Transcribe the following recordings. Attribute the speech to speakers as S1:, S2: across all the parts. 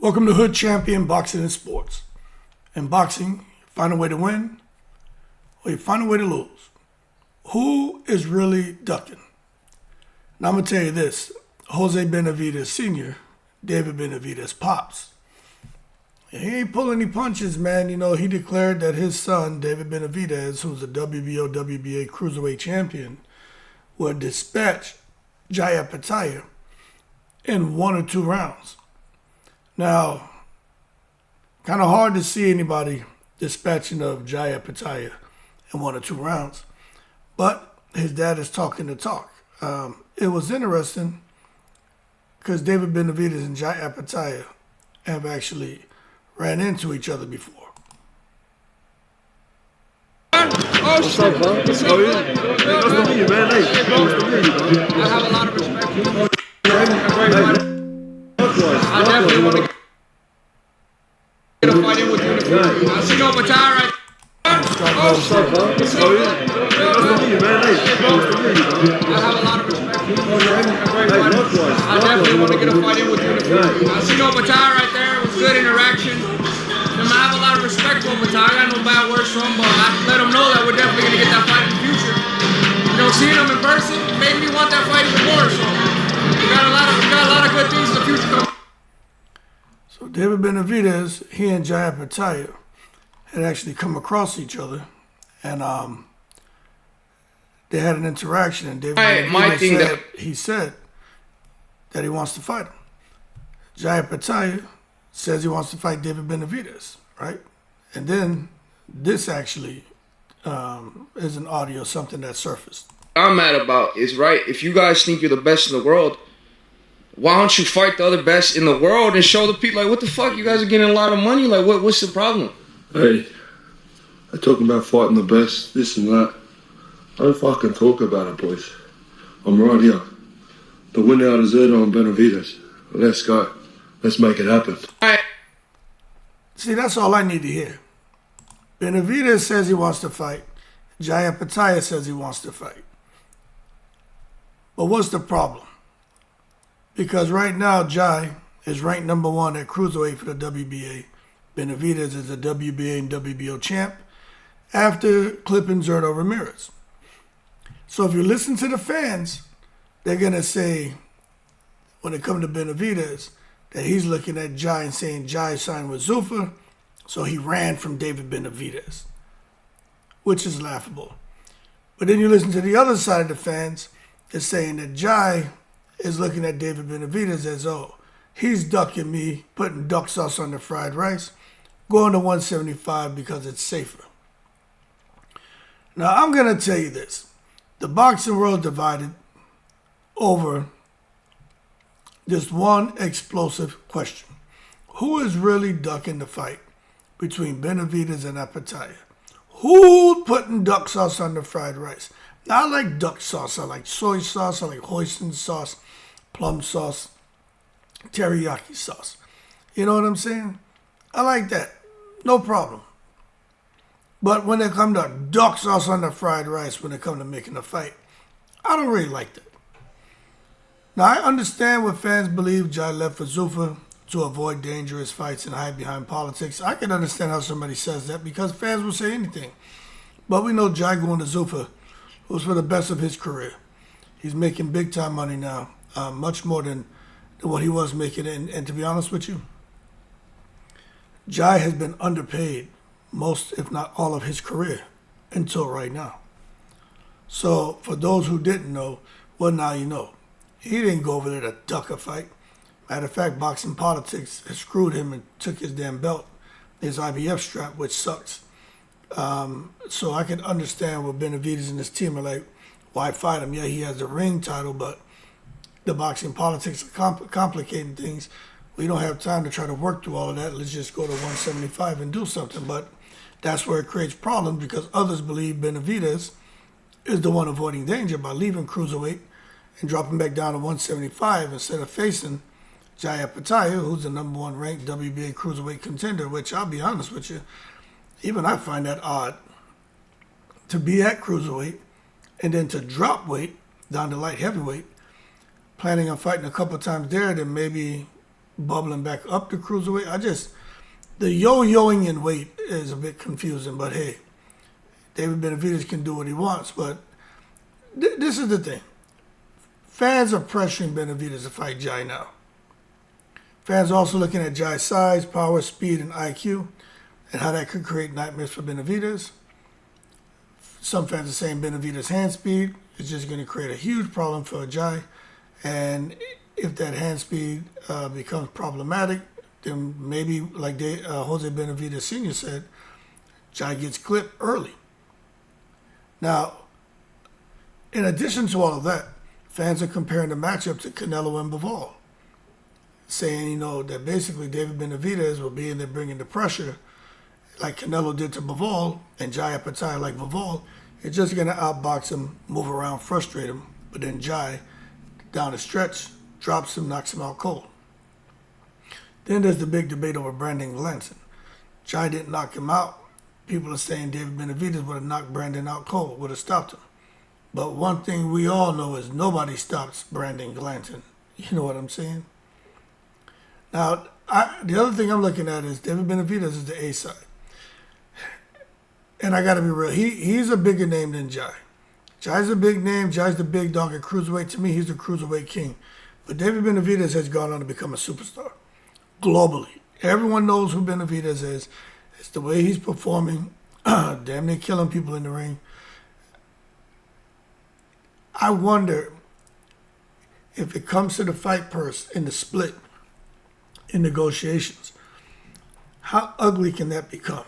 S1: Welcome to Hood Champion Boxing and Sports. In boxing, you find a way to win or you find a way to lose. Who is really ducking? Now I'm going to tell you this. Jose Benavidez Sr., David Benavidez Pops. He ain't pulling any punches, man. You know, he declared that his son, David Benavidez, who's a WBO, WBA cruiserweight champion, would dispatch Opetaia in 1 or 2 rounds. Now, kind of hard to see anybody dispatching of Opetaia in 1 or 2 rounds, but his dad is talking the talk. It was interesting because David Benavidez and Opetaia have actually ran into each other before.
S2: What's up, bro? What's up, man? Nice to meet you, man. Hey, nice to meet you, bro.
S3: I have a lot of respect for you.
S2: I
S3: definitely want to get a fight in with you. I see no Opetaia right there.
S2: What's up, bro? Nice to meet you, man. Hey, nice to meet you, bro.
S3: I have a lot of respect for you. I definitely want to get a fight in with you. I see no Opetaia right there. It was good interaction. I have a lot of respect for Opetaia. I got no bad words from him, but I let him know that we're definitely going to get that fight in the future. You know, seeing him in person made me want that fight even more. So we got a lot of good things in the future coming.
S1: So David Benavidez, he and Opetaia had actually come across each other, and they had an interaction. And David Benavidez said that he wants to fight him. Opetaia says he wants to fight David Benavidez, right? And then this actually is an audio, something that surfaced.
S4: I'm mad about is, right, if you guys think you're the best in the world, why don't you fight the other best in the world and show the people, like, what the fuck, you guys are getting a lot of money, like, what's the problem?
S2: Hey, they're talking about fighting the best, this and that. I don't fucking talk about it, boys. I'm right here. The winner out is Zerdo and Benavidez. Let's go. Let's make it happen.
S1: See, that's all I need to hear. Benavidez says he wants to fight. Opetaia says he wants to fight. But what's the problem? Because right now, Jai is ranked number 1 at cruiserweight for the WBA. Benavidez is a WBA and WBO champ after clipping Zerdo Ramirez. So if you listen to the fans, they're going to say, when it comes to Benavidez, that he's looking at Jai and saying Jai signed with Zuffa, so he ran from David Benavidez, which is laughable. But then you listen to the other side of the fans, they're saying that Jai is looking at David Benavidez as, oh, he's ducking me, putting duck sauce on the fried rice, going to 175 because it's safer. Now, I'm going to tell you this. The boxing world divided over just one explosive question. Who is really ducking the fight between Benavidez and Opetaia? Who's putting duck sauce on the fried rice? Now, I like duck sauce. I like soy sauce. I like hoisin sauce, plum sauce, teriyaki sauce. You know what I'm saying? I like that. No problem. But when it comes to duck sauce on the fried rice, when it comes to making a fight, I don't really like that. Now, I understand what fans believe Jai left for Zuffa to avoid dangerous fights and hide behind politics. I can understand how somebody says that because fans will say anything. But we know Jai going to Zuffa was for the best of his career. He's making big time money now, much more than what he was making. And to be honest with you, Jai has been underpaid most, if not all, of his career until right now. So for those who didn't know, well, now you know. He didn't go over there to duck a fight. Matter of fact, boxing politics has screwed him and took his damn belt, his IBF strap, which sucks. So I can understand what Benavidez and his team are like, why fight him? Yeah, he has the ring title, but the boxing politics are complicating things. We don't have time to try to work through all of that. Let's just go to 175 and do something. But that's where it creates problems because others believe Benavidez is the one avoiding danger by leaving cruiserweight and dropping back down to 175 instead of facing Opetaia, who's the number 1 ranked WBA cruiserweight contender, which I'll be honest with you, even I find that odd to be at cruiserweight and then to drop weight down to light heavyweight, planning on fighting a couple of times there, then maybe bubbling back up to cruiserweight. The yo-yoing in weight is a bit confusing, but hey, David Benavidez can do what he wants. But this is the thing. Fans are pressuring Benavidez to fight Jai now. Fans are also looking at Jai's size, power, speed, and IQ, and how that could create nightmares for Benavidez. Some fans are saying Benavidez' hand speed is just going to create a huge problem for Jai, and if that hand speed becomes problematic, then maybe, like Jose Benavidez Sr. said, Jai gets clipped early. Now, in addition to all of that, fans are comparing the matchup to Canelo and Bivol, saying, that basically David Benavidez will be in there bringing the pressure like Canelo did to Bivol, and Opetaia like Bivol. It's just going to outbox him, move around, frustrate him, but then Jai, down the stretch, drops him, knocks him out cold. Then there's the big debate over Brandon Glanton. Jai didn't knock him out. People are saying David Benavidez would have knocked Brandon out cold, would have stopped him. But one thing we all know is nobody stops Brandon Glanton. You know what I'm saying? Now, the other thing I'm looking at is David Benavidez is the A side. And I got to be real. He's a bigger name than Jai. Jai's a big name. Jai's the big dog at cruiserweight. To me, he's the cruiserweight king. But David Benavidez has gone on to become a superstar globally. Everyone knows who Benavidez is. It's the way he's performing, damn near killing people in the ring. I wonder if it comes to the fight purse in the split, in negotiations, how ugly can that become?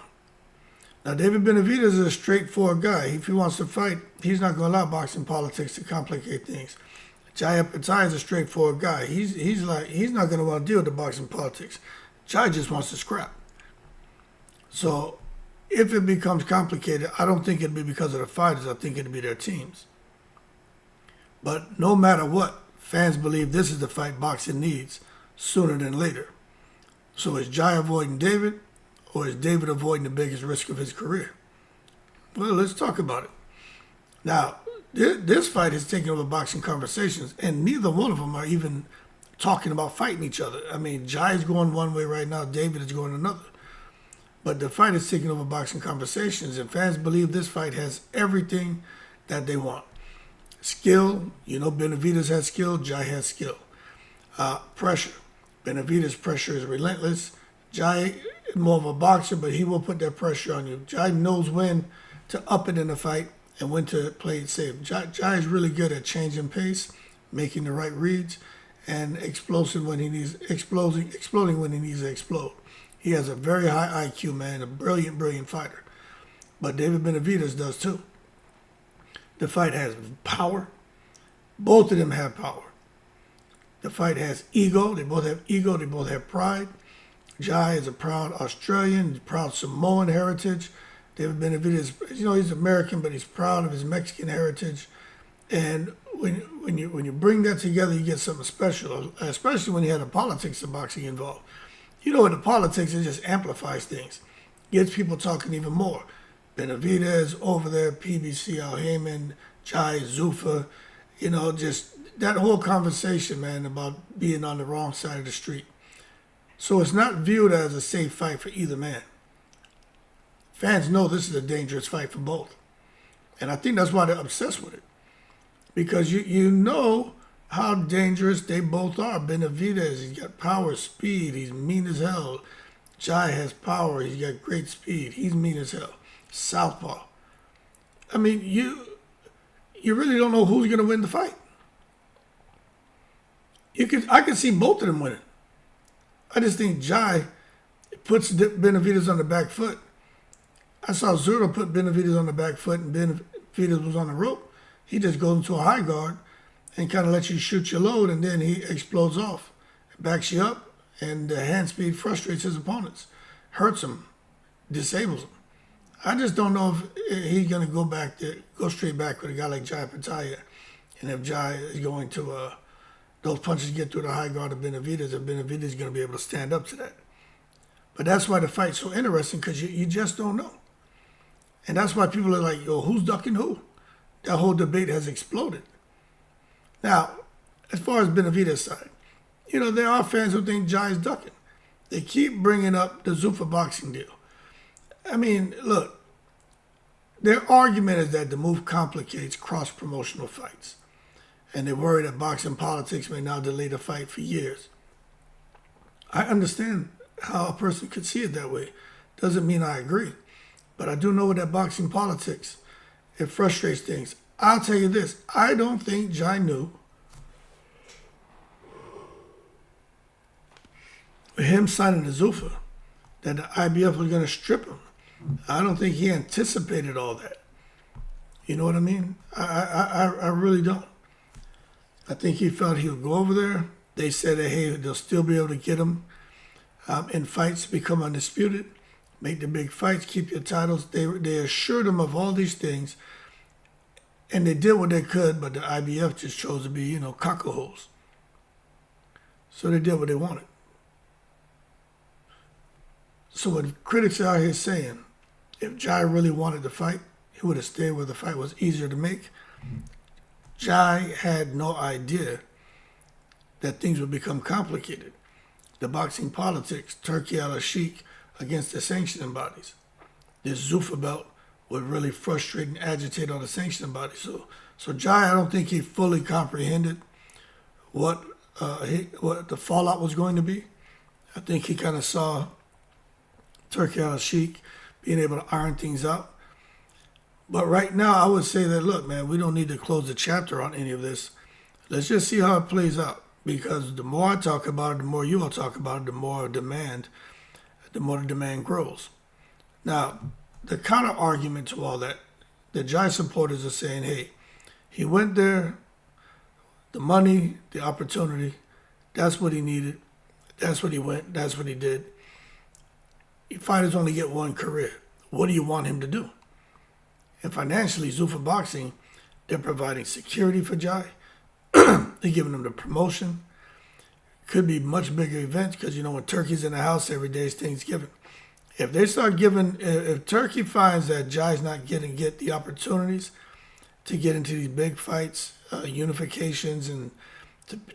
S1: Now, David Benavidez is a straightforward guy. If he wants to fight, he's not going to allow boxing politics to complicate things. Jai Opetaia is a straightforward guy. He's not going to want to deal with the boxing politics. Jai just wants to scrap. So if it becomes complicated, I don't think it'd be because of the fighters. I think it'd be their teams. But no matter what, fans believe this is the fight boxing needs sooner than later. So is Jai avoiding David, or is David avoiding the biggest risk of his career? Well, let's talk about it. Now, this fight has taken over boxing conversations, and neither one of them are even talking about fighting each other. I mean, Jai is going one way right now, David is going another. But the fight is taking over boxing conversations, and fans believe this fight has everything that they want. Skill, Benavidez has skill, Jai has skill. Pressure. Benavidez' pressure is relentless. Jai is more of a boxer, but he will put that pressure on you. Jai knows when to up it in a fight and when to play it safe. Jai is really good at changing pace, making the right reads, and exploding when he needs to explode. He has a very high IQ, man, a brilliant, brilliant fighter. But David Benavidez does too. The fight has power. Both of them have power. The fight has ego. They both have ego. They both have pride. Jai is a proud Australian, proud Samoan heritage. David Benavidez, he's American, but he's proud of his Mexican heritage. And when you bring that together, you get something special, especially when you have the politics of boxing involved. With the politics, it just amplifies things. Gets people talking even more. Benavidez over there, PBC, Al Heyman, Jai, Zuffa, just that whole conversation, man, about being on the wrong side of the street. So it's not viewed as a safe fight for either man. Fans know this is a dangerous fight for both. And I think that's why they're obsessed with it. Because you know how dangerous they both are. Benavidez, he's got power, speed, he's mean as hell. Jai has power, he's got great speed, he's mean as hell. Southpaw. I mean, you really don't know who's going to win the fight. I could see both of them winning. I just think Jai puts Benavidez on the back foot. I saw Zurdo put Benavidez on the back foot and Benavidez was on the rope. He just goes into a high guard and kind of lets you shoot your load, and then he explodes off, backs you up, and the hand speed frustrates his opponents, hurts him, disables him. I just don't know if he's going to go straight back with a guy like Jai Opetaia, and if Jai is going to those punches get through the high guard of Benavidez, and Benavidez is going to be able to stand up to that. But that's why the fight's so interesting, because you just don't know. And that's why people are like, yo, who's ducking who? That whole debate has exploded. Now, as far as Benavidez' side, you know, there are fans who think Jai is ducking. They keep bringing up the Zuffa Boxing deal. I mean, look, their argument is that the move complicates cross-promotional fights. And they worry that boxing politics may now delay the fight for years. I understand how a person could see it that way. Doesn't mean I agree. But I do know that boxing politics, it frustrates things. I'll tell you this. I don't think Jai knew with him signing the Zuffa that the IBF was going to strip him. I don't think he anticipated all that. You know what I mean? I really don't. I think he felt he would go over there. They said that, hey, they'll still be able to get him in fights, become undisputed, make the big fights, keep your titles. They assured him of all these things, and they did what they could, but the IBF just chose to be, you know, cockleholes. So they did what they wanted. So when critics are out here saying, if Jai really wanted to fight, he would have stayed where the fight was easier to make. Jai had no idea that things would become complicated. The boxing politics, Turkey al-Sheikh against the sanctioning bodies. This Zuffa belt would really frustrate and agitate all the sanctioning bodies. So Jai, I don't think he fully comprehended what the fallout was going to be. I think he kind of saw Turkey al-Sheikh being able to iron things out. But right now, I would say that, look, man, we don't need to close the chapter on any of this. Let's just see how it plays out. Because the more I talk about it, the more you all talk about it, the more the demand grows. Now, the counter argument to all that, the Jai supporters are saying, hey, he went there, the money, the opportunity, that's what he needed. That's what he went, that's what he did. Fighters only get one career. What do you want him to do? And financially, Zuffa Boxing, they're providing security for Jai. They're giving him the promotion. Could be much bigger events because, you know, when Turkey's in the house, every day is Thanksgiving. If they start giving, if Turkey finds that Jai's not get the opportunities to get into these big fights, unifications, and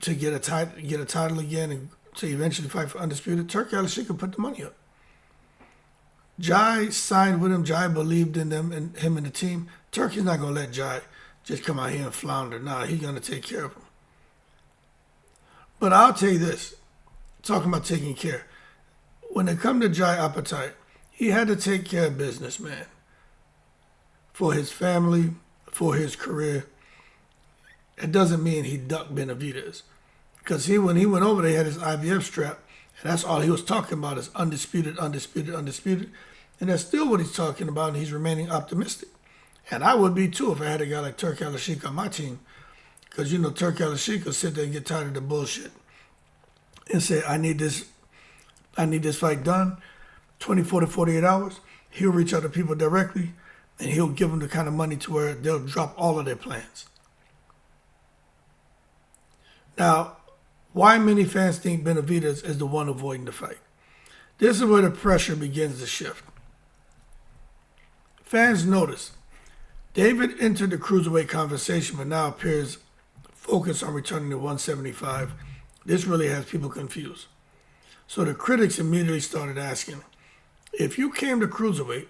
S1: to get a title again, and to eventually fight for undisputed, Turkey al-Sheikh could put the money up. Jai signed with him. Jai believed in them and him and the team. Turkey's not gonna let Jai just come out here and flounder. Nah, he's gonna take care of him. But I'll tell you this, talking about taking care. When it come to Benavidez-Opetaia, he had to take care of business, man. For his family, for his career. It doesn't mean he ducked Benavidez. Because when he went over there, he had his IBF strap, and that's all he was talking about is undisputed, undisputed, undisputed. And that's still what he's talking about, and he's remaining optimistic. And I would be too if I had a guy like Turkey al-Sheikh on my team. Because, you know, Turkey al-Sheikh will sit there and get tired of the bullshit and say, I need this fight done, 24 to 48 hours. He'll reach out to people directly, and he'll give them the kind of money to where they'll drop all of their plans. Now, why many fans think Benavidez is the one avoiding the fight? This is where the pressure begins to shift. Fans notice David entered the cruiserweight conversation, but now appears focused on returning to 175. This really has people confused. So the critics immediately started asking, if you came to cruiserweight,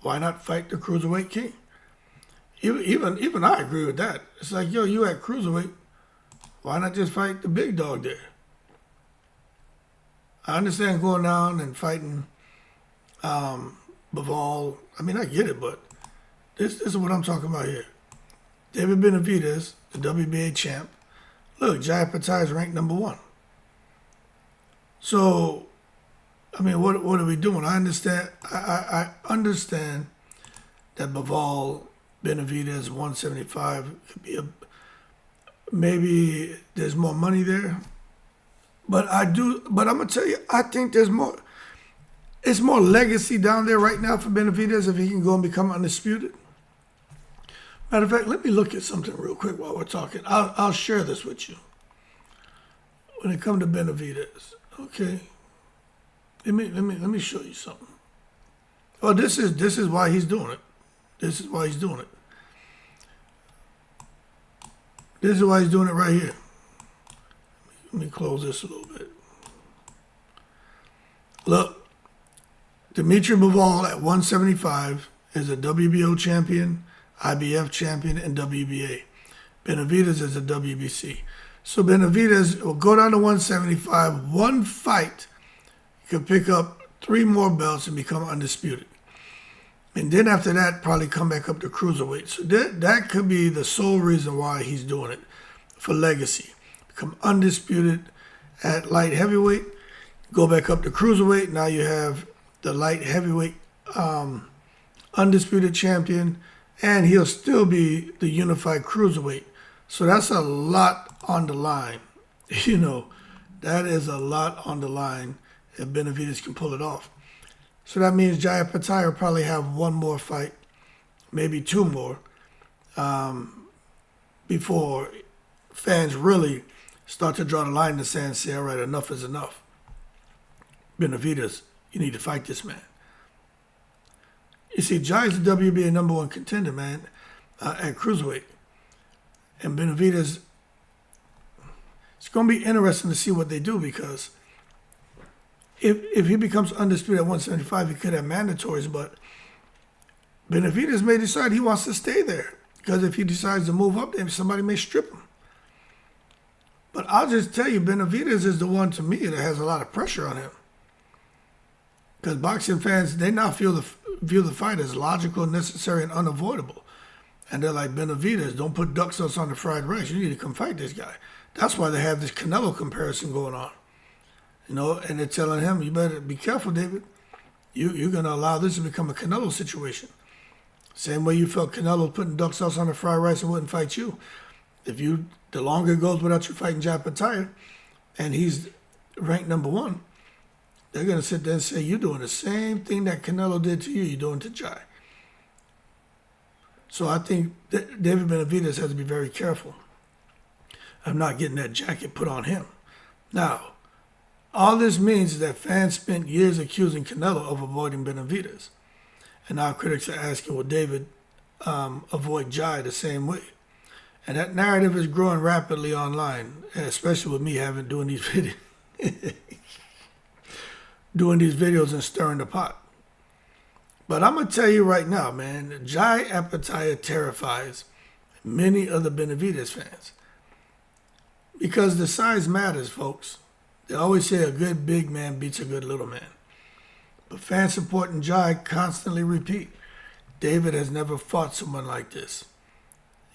S1: why not fight the cruiserweight king? Even I agree with that. It's like, yo, you at cruiserweight, why not just fight the big dog there? I understand going down and fighting Bivol. I mean, I get it, but this is what I'm talking about here. David Benavidez, the WBA champ. Look, Benavidez-Opetaia is ranked number 1. So, I mean, what are we doing? I understand. I understand that Bivol, Benavidez, 175 could be maybe there's more money there. But I'm gonna tell you, I think there's more. It's more legacy down there right now for Benavidez if he can go and become undisputed. Matter of fact, let me look at something real quick while we're talking. I'll share this with you. When it comes to Benavidez, okay. Let me show you something. Oh, this is why he's doing it. This is why he's doing it. This is why he's doing it right here. Let me close this a little bit. Look, Dimitri Bivol at 175 is a WBO champion, IBF champion, and WBA. Benavidez is a WBC. So Benavidez will go down to 175. One fight, he could pick up 3 more belts and become undisputed. And then after that, probably come back up to cruiserweight. So that could be the sole reason why he's doing it, for legacy. Become undisputed at light heavyweight, go back up to cruiserweight. Now you have the light heavyweight undisputed champion, and he'll still be the unified cruiserweight. So that's a lot on the line. You know, that is a lot on the line if Benavidez can pull it off. So that means Opetaia will probably have 1 more fight, maybe 2 more, before fans really start to draw the line in the sand and say, all right, enough is enough. Benavidez, you need to fight this man. You see, Jai is the WBA #1 contender, man, at cruiserweight. And Benavidez, it's going to be interesting to see what they do, because if he becomes undisputed at 175, he could have mandatories, but Benavidez may decide he wants to stay there, because if he decides to move up, then somebody may strip him. But I'll just tell you, Benavidez is the one, to me, that has a lot of pressure on him. Because boxing fans, they now view the fight as logical, necessary, and unavoidable. And they're like, Benavidez, don't put duck sauce on the fried rice. You need to come fight this guy. That's why they have this Canelo comparison going on. You know, and they're telling him, you better be careful, David. You're going to allow this to become a Canelo situation. Same way you felt Canelo putting duck sauce on the fried rice and wouldn't fight you. The longer it goes without you fighting Opetaia, and he's ranked #1, they're going to sit there and say, you're doing the same thing that Canelo did to you, you're doing to Jai. So I think David Benavidez has to be very careful of not getting that jacket put on him. Now, all this means is that fans spent years accusing Canelo of avoiding Benavidez. And now critics are asking, will David avoid Jai the same way? And that narrative is growing rapidly online, especially with me doing these videos. Doing these videos and stirring the pot. But I'm going to tell you right now, man, Jai Opetaia terrifies many of the Benavidez fans. Because the size matters, folks. They always say a good big man beats a good little man. But fans supporting Jai constantly repeat, David has never fought someone like this.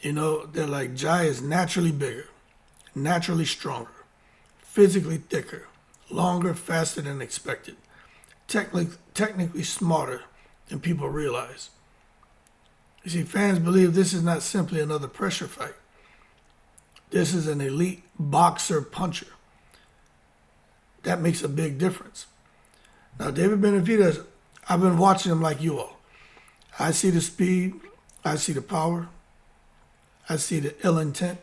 S1: You know, they're like, Jai is naturally bigger, naturally stronger, physically thicker, longer, faster than expected, technically smarter than people realize. You see, fans believe this is not simply another pressure fight. This is an elite boxer puncher. That makes a big difference. Now, David Benavidez, I've been watching him like you all. I see the speed, I see the power, I see the ill intent,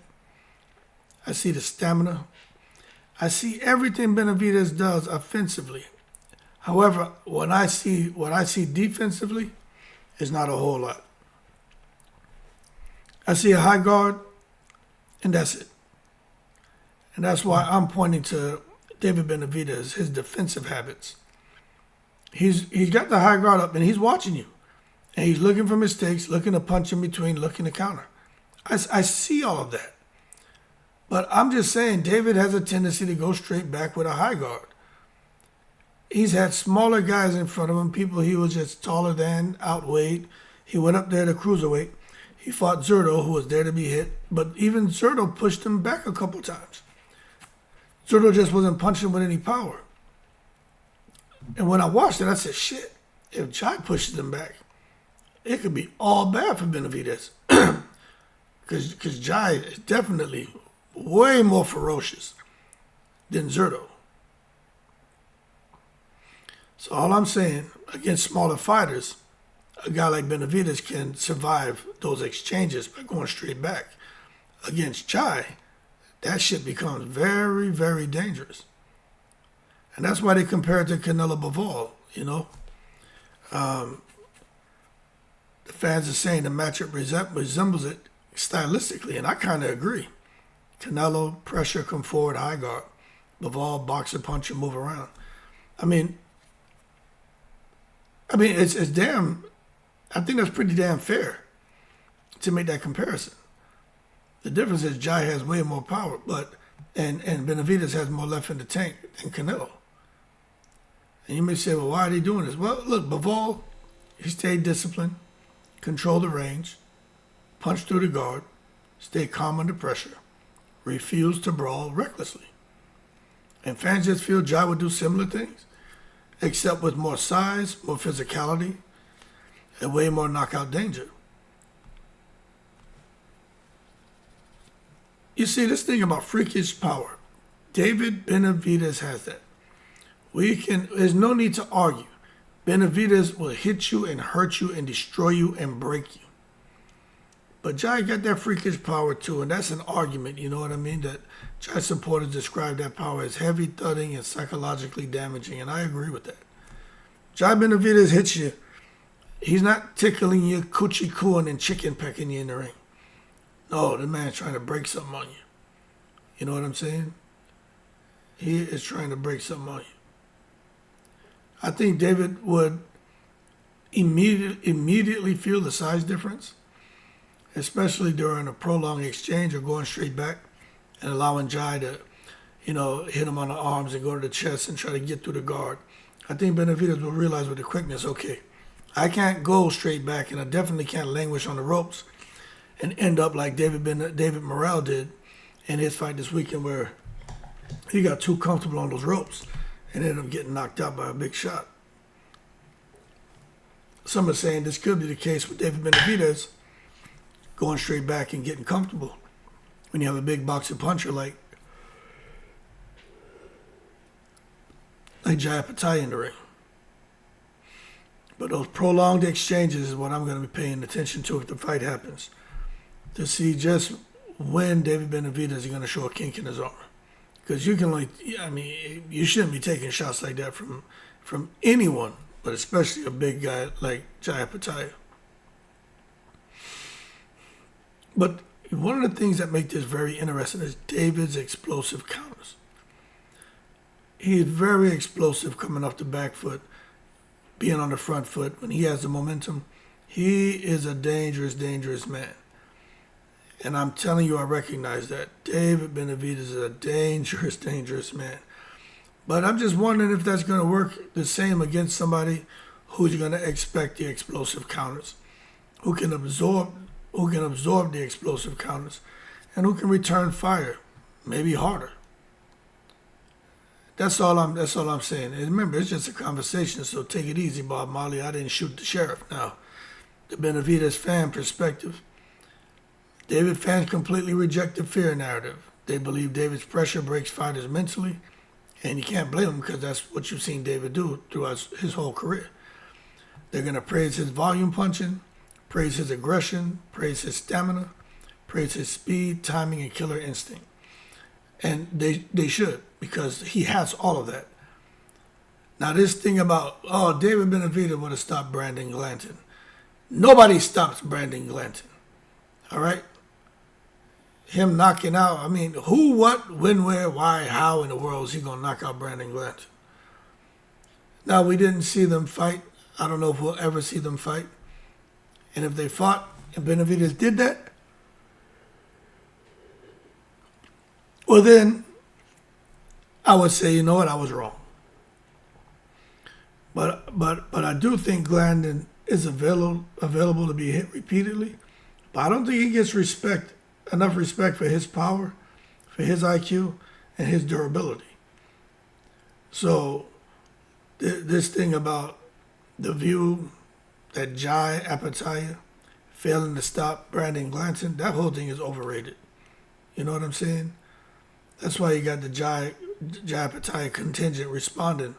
S1: I see the stamina, I see everything Benavidez does offensively. However, what I see defensively is not a whole lot. I see a high guard, and that's it. And that's why I'm pointing to David Benavidez, his defensive habits. He's got the high guard up, and he's watching you. And he's looking for mistakes, looking to punch in between, looking to counter. I see all of that. But I'm just saying, David has a tendency to go straight back with a high guard. He's had smaller guys in front of him, people he was just taller than, outweighed. He went up there to cruiserweight. He fought Zurdo, who was there to be hit. But even Zurdo pushed him back a couple times. Zurdo just wasn't punching with any power. And when I watched it, I said, shit, if Jai pushes him back, it could be all bad for Benavidez. Because Jai is definitely way more ferocious than Zurdo. So all I'm saying, against smaller fighters, a guy like Benavidez can survive those exchanges by going straight back. Against Jai, that shit becomes very, very dangerous. And that's why they compare it to Canelo Bivol, you know. The fans are saying the matchup resembles it stylistically, and I kind of agree. Canelo, pressure, come forward, high guard. Bivol, boxer, puncher, move around. I mean, it's damn. I think that's pretty damn fair to make that comparison. The difference is Jai has way more power, and Benavidez has more left in the tank than Canelo. And you may say, well, why are they doing this? Well, look, Bivol, he stayed disciplined, controlled the range, punched through the guard, stayed calm under pressure, refused to brawl recklessly. And fans just feel Jai would do similar things, except with more size, more physicality, and way more knockout danger. You see, this thing about freakish power, David Benavidez has that. There's no need to argue. Benavidez will hit you and hurt you and destroy you and break you. But Jai got that freakish power too, and that's an argument, you know what I mean? That Jai supporters describe that power as heavy, thudding, and psychologically damaging, and I agree with that. Jai Benavidez hits you. He's not tickling you, coochie cooing, and chicken pecking you in the ring. No, the man's trying to break something on you. You know what I'm saying? He is trying to break something on you. I think David would immediately feel the size difference, especially during a prolonged exchange or going straight back and allowing Jai to, hit him on the arms and go to the chest and try to get through the guard. I think Benavidez will realize with the quickness, okay, I can't go straight back, and I definitely can't languish on the ropes and end up like David Morrell did in his fight this weekend, where he got too comfortable on those ropes and ended up getting knocked out by a big shot. Some are saying this could be the case with David Benavidez going straight back and getting comfortable when you have a big boxing puncher like Jai Opetaia in the ring. But those prolonged exchanges is what I'm going to be paying attention to if the fight happens, to see just when David Benavidez is going to show a kink in his armor. Because you shouldn't be taking shots like that from anyone, but especially a big guy like Jai Opetaia. But one of the things that make this very interesting is David's explosive counters. He is very explosive coming off the back foot, being on the front foot. When he has the momentum, he is a dangerous, dangerous man. And I'm telling you, I recognize that. David Benavidez is a dangerous, dangerous man. But I'm just wondering if that's going to work the same against somebody who's going to expect the explosive counters, who can absorb the explosive counters, and who can return fire, maybe harder. That's all I'm saying. And remember, it's just a conversation, so take it easy, Bob Marley. I didn't shoot the sheriff. Now, the Benavidez fan perspective, David fans completely reject the fear narrative. They believe David's pressure breaks fighters mentally, and you can't blame them because that's what you've seen David do throughout his whole career. They're going to praise his volume punching, praise his aggression, praise his stamina, praise his speed, timing, and killer instinct. And they should, because he has all of that. Now this thing about, David Benavidez would have stopped Brandon Glanton. Nobody stops Brandon Glanton. All right? Him knocking out, who, what, when, where, why, how in the world is he going to knock out Brandon Glanton? Now, we didn't see them fight. I don't know if we'll ever see them fight. And if they fought and Benavidez did that, well then, I would say, you know what, I was wrong. But I do think Glanton is available to be hit repeatedly. But I don't think he gets enough respect for his power, for his IQ, and his durability. So this thing about the view that Jai Opetaia failing to stop Brandon Glanton, that whole thing is overrated. You know what I'm saying? That's why you got the Jai Opetaia contingent responding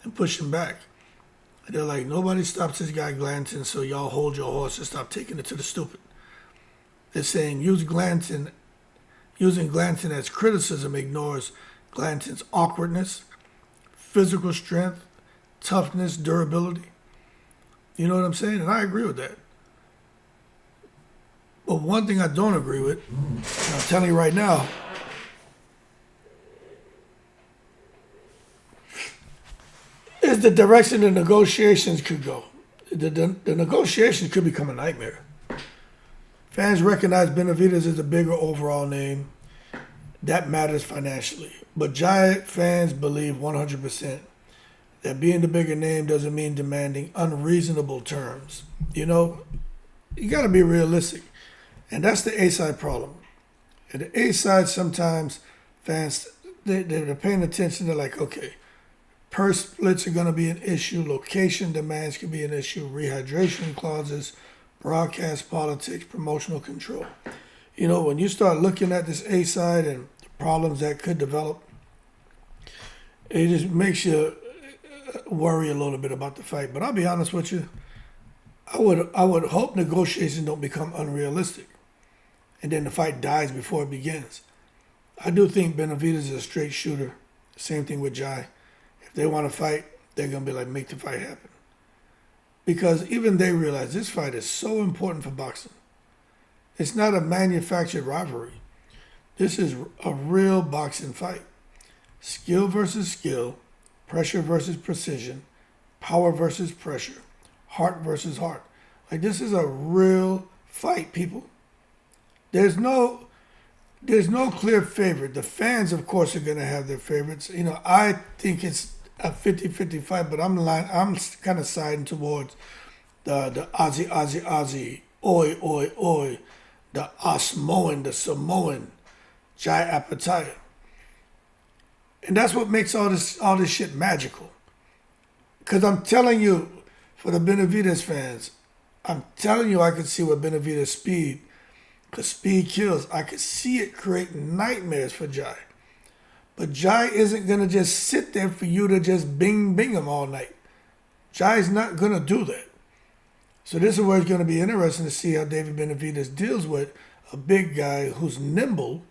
S1: and pushing back. They're like, nobody stops this guy Glanton, so y'all hold your horse and stop taking it to the stupid. They're saying using Glanton as criticism ignores Glanton's awkwardness, physical strength, toughness, durability. You know what I'm saying? And I agree with that. But one thing I don't agree with, and I'm telling you right now, the direction the negotiations could go. The negotiations could become a nightmare. Fans recognize Benavidez as a bigger overall name. That matters financially. But Giant fans believe 100% that being the bigger name doesn't mean demanding unreasonable terms. You know, you got to be realistic. And that's the A-side problem. At the A-side, sometimes fans, they're paying attention. They're like, okay, purse splits are going to be an issue. Location demands could be an issue. Rehydration clauses, broadcast politics, promotional control. You know, when you start looking at this A-side and the problems that could develop, it just makes you worry a little bit about the fight. But I'll be honest with you, I would hope negotiations don't become unrealistic and then the fight dies before it begins. I do think Benavidez is a straight shooter. Same thing with Jai. If they want to fight, they're going to be like, make the fight happen. Because even they realize this fight is so important for boxing. It's not a manufactured rivalry. This is a real boxing fight. Skill versus skill, pressure versus precision, power versus pressure, heart versus heart. Like, this is a real fight, people. There's no clear favorite. The fans, of course, are going to have their favorites. You know, I think it's a 50-50 fight, but I'm kind of siding towards the Aussie, oi, the Osmoan, the Samoan, Opetaia. And that's what makes all this shit magical. Because I'm telling you, for the Benavidez fans, I'm telling you I could see with Benavidez speed, because speed kills. I could see it create nightmares for Jai. But Jai isn't going to just sit there for you to just bing him all night. Jai's not going to do that. So this is where it's going to be interesting to see how David Benavidez deals with a big guy who's nimble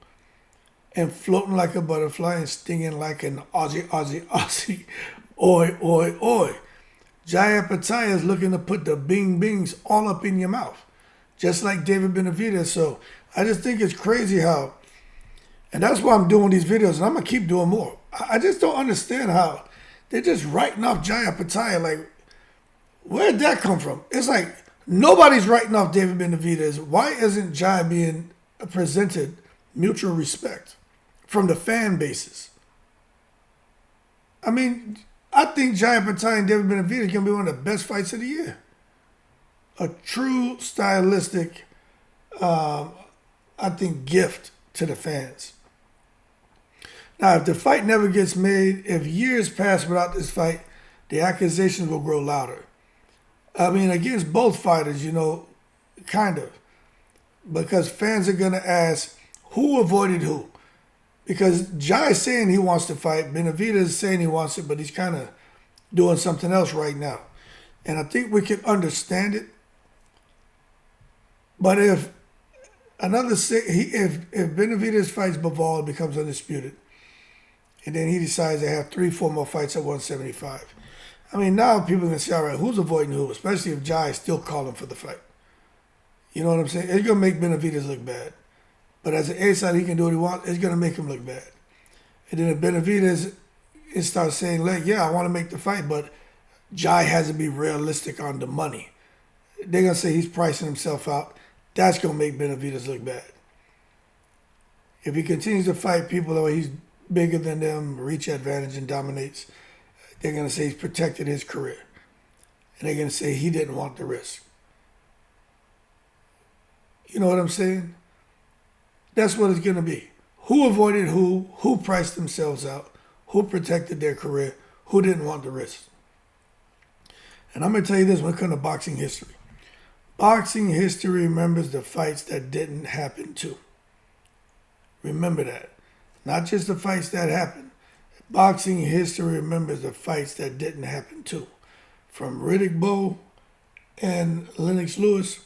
S1: and floating like a butterfly and stinging like an Aussie, oi. Jai Opetaia is looking to put the bings all up in your mouth, just like David Benavidez. So I just think it's crazy how, and that's why I'm doing these videos, and I'm going to keep doing more. I just don't understand how they're just writing off Jai Opetaia. Like, where'd that come from? It's like nobody's writing off David Benavidez. Why isn't Jai being presented mutual respect from the fan bases? I mean, I think Jai Opetaia and David Benavidez is going to be one of the best fights of the year. A true stylistic, I think, gift to the fans. Now, if the fight never gets made, if years pass without this fight, the accusations will grow louder. I mean, against both fighters, you know, kind of. Because fans are going to ask, who avoided who? Because Jai's saying he wants to fight, Benavidez is saying he wants it, but he's kind of doing something else right now. And I think we can understand it. But if Benavidez fights Bivol, it becomes undisputed, and then he decides to have 3-4 more fights at 175. I mean, now people are going to say, all right, who's avoiding who? Especially if Jai is still calling for the fight. You know what I'm saying? It's going to make Benavidez look bad. But as an A-side, he can do what he wants. It's going to make him look bad. And then if Benavidez starts saying, like, yeah, I want to make the fight, but Jai has to be realistic on the money. They're going to say he's pricing himself out. That's going to make Benavidez look bad. If he continues to fight people where he's bigger than them, reach advantage and dominates, they're going to say he's protected his career. And they're going to say he didn't want the risk. You know what I'm saying? That's what it's going to be. Who avoided who priced themselves out, who protected their career, who didn't want the risk. And I'm going to tell you this when it comes to boxing history. Boxing history remembers the fights that didn't happen too. Remember that. Not just the fights that happened. Boxing history remembers the fights that didn't happen too. From Riddick Bowe and Lennox Lewis.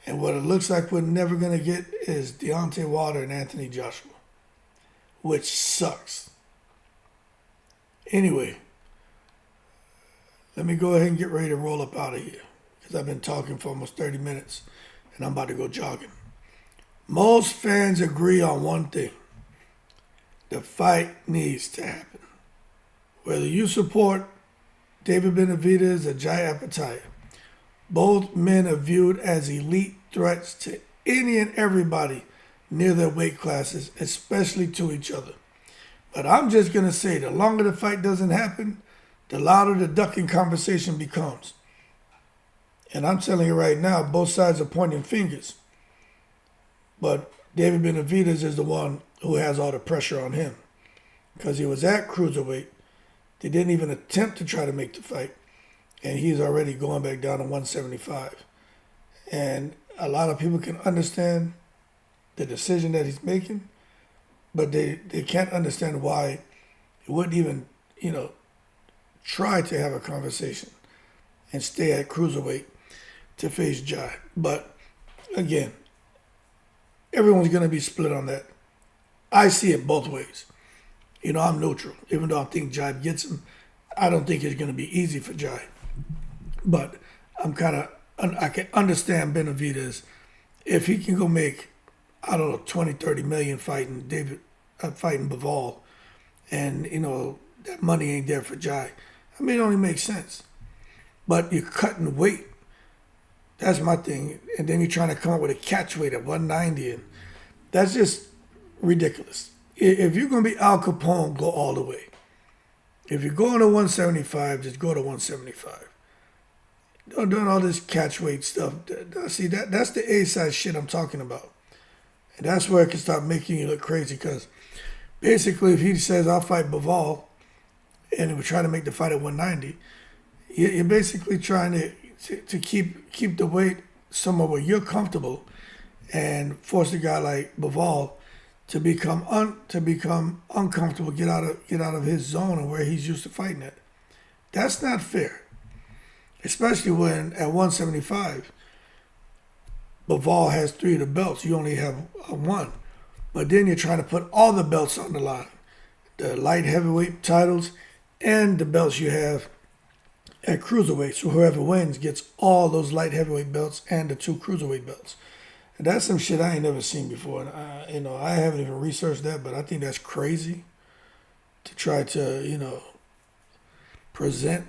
S1: And what it looks like we're never going to get is Deontay Wilder and Anthony Joshua. Which sucks. Anyway, let me go ahead and get ready to roll up out of here. Because I've been talking for almost 30 minutes. And I'm about to go jogging. Most fans agree on one thing. The fight needs to happen. Whether you support David Benavidez and Opetaia. Both men are viewed as elite threats to any and everybody near their weight classes, especially to each other. But I'm just going to say, the longer the fight doesn't happen, the louder the ducking conversation becomes. And I'm telling you right now, both sides are pointing fingers. But David Benavidez is the one who has all the pressure on him. Because he was at cruiserweight. They didn't even attempt to try to make the fight. And he's already going back down to 175. And a lot of people can understand the decision that he's making, but they can't understand why he wouldn't even, try to have a conversation and stay at cruiserweight to face Jai. But again, everyone's going to be split on that. I see it both ways. I'm neutral. Even though I think Jai gets him, I don't think it's going to be easy for Jai. But I can understand Benavidez if he can go make, 20, 30 million fighting Bivol, and, that money ain't there for Jai. It only makes sense. But you're cutting weight. That's my thing. And then you're trying to come up with a catch weight at 190. And that's just ridiculous. If you're going to be Al Capone, go all the way. If you're going to 175, just go to 175. Don't doing all this catch weight stuff. See, that's the A-side shit I'm talking about. And that's where it can start making you look crazy, because basically if he says, I'll fight Bivol, and we're trying to make the fight at 190, you're basically trying to keep the weight somewhere where you're comfortable and force a guy like Bivol to become uncomfortable, get out of his zone and where he's used to fighting at. That's not fair. Especially when at 175, Bivol has 3 of the belts. You only have 1. But then you're trying to put all the belts on the line. The light heavyweight titles and the belts you have at cruiserweight. So whoever wins gets all those light heavyweight belts and the 2 cruiserweight belts. And that's some shit I ain't never seen before. And I haven't even researched that, but I think that's crazy to try to, present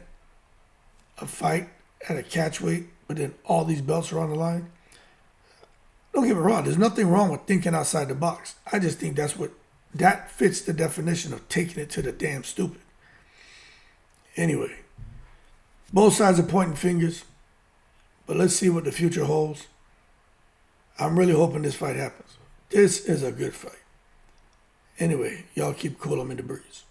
S1: a fight at a catch weight, but then all these belts are on the line. Don't get me wrong, there's nothing wrong with thinking outside the box. I just think that fits the definition of taking it to the damn stupid. Anyway, both sides are pointing fingers, but let's see what the future holds. I'm really hoping this fight happens. This is a good fight. Anyway, y'all keep cool. I'm in the breeze.